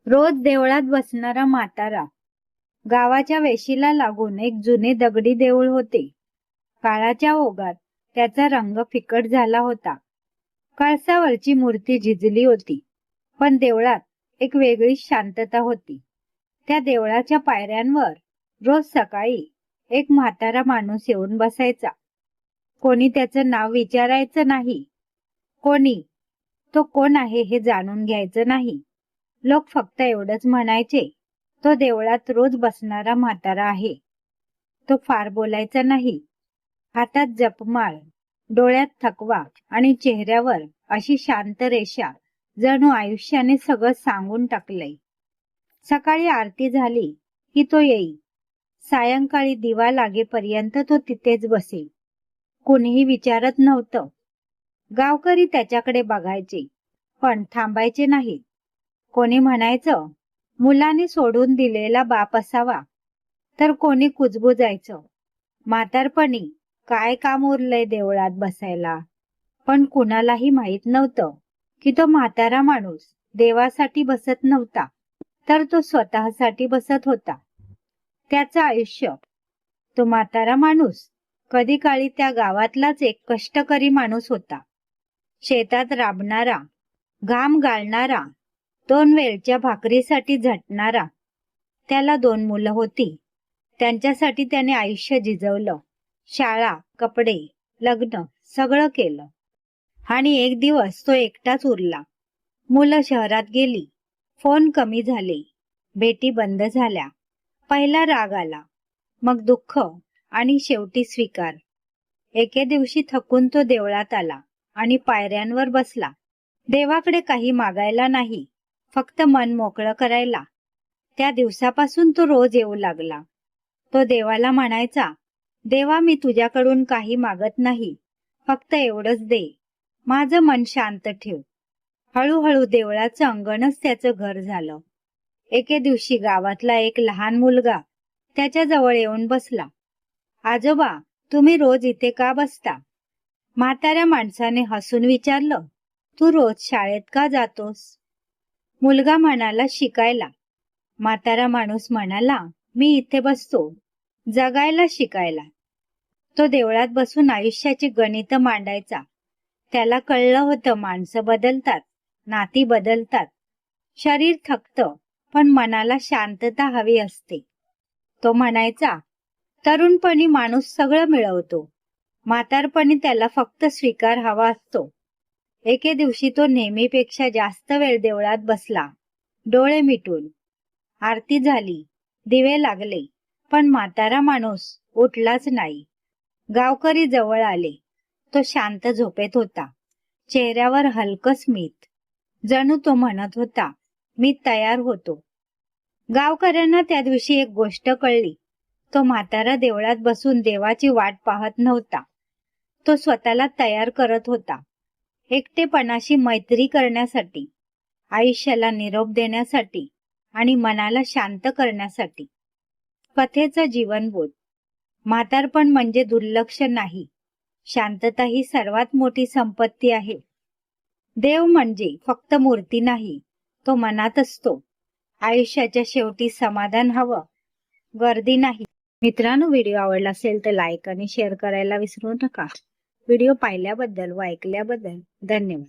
रोज देवळात बसणारा म्हातारा. गावाच्या वेशीला लागून एक जुने दगडी देऊळ होते. काळाच्या ओघात त्याचा रंग फिकट झाला होता. कळसावरची मूर्ती झिजली होती, पण देवळात एक वेगळी शांतता होती. त्या देवळाच्या पायऱ्यांवर रोज सकाळी एक म्हातारा माणूस येऊन बसायचा. कोणी त्याचं नाव विचारायचं नाही, कोणी तो कोण आहे हे जाणून घ्यायचं नाही. लोक फक्त एवढंच म्हणायचे, तो देवळात रोज बसणारा म्हातारा आहे. तो फार बोलायचा नाही. हातात जपमाळ, डोळ्यात थकवा आणि चेहऱ्यावर अशी शांत रेषा, जणू आयुष्याने सगळं सांगून टाकलंय. सकाळी आरती झाली की तो येई. सायंकाळी दिवा लागेपर्यंत तो तिथेच बसे. कुणीही विचारत नव्हतं. गावकरी त्याच्याकडे बघायचे, पण थांबायचे नाही. कोणी म्हणायचं, मुलाने सोडून दिलेला बाप असावा, तर कोणी कुजबुजायचं, म्हातारपणी काय काम उरलंय देवळात बसायला. पण कुणालाही माहित नव्हतं की तो म्हातारा माणूस देवासाठी बसत नव्हता, तर तो स्वतःसाठी बसत होता. त्याचं आयुष्य. तो म्हातारा माणूस कधी काळी त्या गावातलाच एक कष्टकरी माणूस होता. शेतात राबणारा, घाम गाळणारा, 2 वेळच्या भाकरीसाठी झटणारा. त्याला 2 मुलं होती. त्यांच्यासाठी त्याने आयुष्य झिजवलं. शाळा, कपडे, लग्न सगळं केलं. आणि एक दिवस तो एकटाच उरला. मुलं शहरात गेली, फोन कमी झाले, भेटी बंद झाल्या. पहिला राग आला, मग दुःख आणि शेवटी स्वीकार. एके दिवशी थकून तो देवळात आला आणि पायऱ्यांवर बसला. देवाकडे काही मागायला नाही, फक्त मन मोकळं करायला. त्या दिवसापासून तो रोज येऊ लागला. तो देवाला म्हणायचा, देवा, मी तुझ्याकडून काही मागत नाही, फक्त एवढंच दे, माझं मन शांत ठेव. हळूहळू देवळाचं अंगणच त्याचं घर झालं. एके दिवशी गावातला एक लहान मुलगा त्याच्या जवळ येऊन बसला. आजोबा, तुम्ही रोज इथे का बसता? म्हाताऱ्या माणसाने हसून विचारलं, तू रोज शाळेत का जातोस? मुलगा म्हणाला, शिकायला. म्हातारा माणूस म्हणाला, मी इथे बसतो जगायला शिकायला. तो देवळात बसून आयुष्याची गणितं मांडायचा. त्याला कळलं होतं, माणसं बदलतात, नाती बदलतात, शरीर थकतं, पण मनाला शांतता हवी असते. तो म्हणायचा, तरुणपणी माणूस सगळं मिळवतो, म्हातारपणी त्याला फक्त स्वीकार हवा असतो. एके दिवशी तो नेहमीपेक्षा जास्त वेळ देवळात बसला, डोळे मिटून. आरती झाली, दिवे लागले, पण म्हातारा माणूस उठलाच नाही. गावकरी जवळ आले. तो शांत झोपेत होता. चेहऱ्यावर हलकं स्मित, जणू तो म्हणत होता, मी तयार होतो. गावकऱ्यांना त्या दिवशी एक गोष्ट कळली. तो म्हातारा देवळात बसून देवाची वाट पाहत नव्हता. तो स्वतःला तयार करत होता, एकटेपणाशी मैत्री करण्यासाठी, आयुष्याला निरोप देण्यासाठी आणि मनाला शांत करण्यासाठी. कथेचा जीवनबोध. म्हातारपण म्हणजे दुर्लक्ष नाही, शांतता ही सर्वात मोठी संपत्ती आहे. देव म्हणजे फक्त मूर्ती नाही, तो मनात असतो. आयुष्याच्या शेवटी समाधान हवं, गर्दी नाही. मित्रांनो, व्हिडिओ आवडला असेल तर लाईक आणि शेअर करायला विसरू नका. व्हिडिओ पाहिल्याबद्दल व ऐकल्याबद्दल धन्यवाद.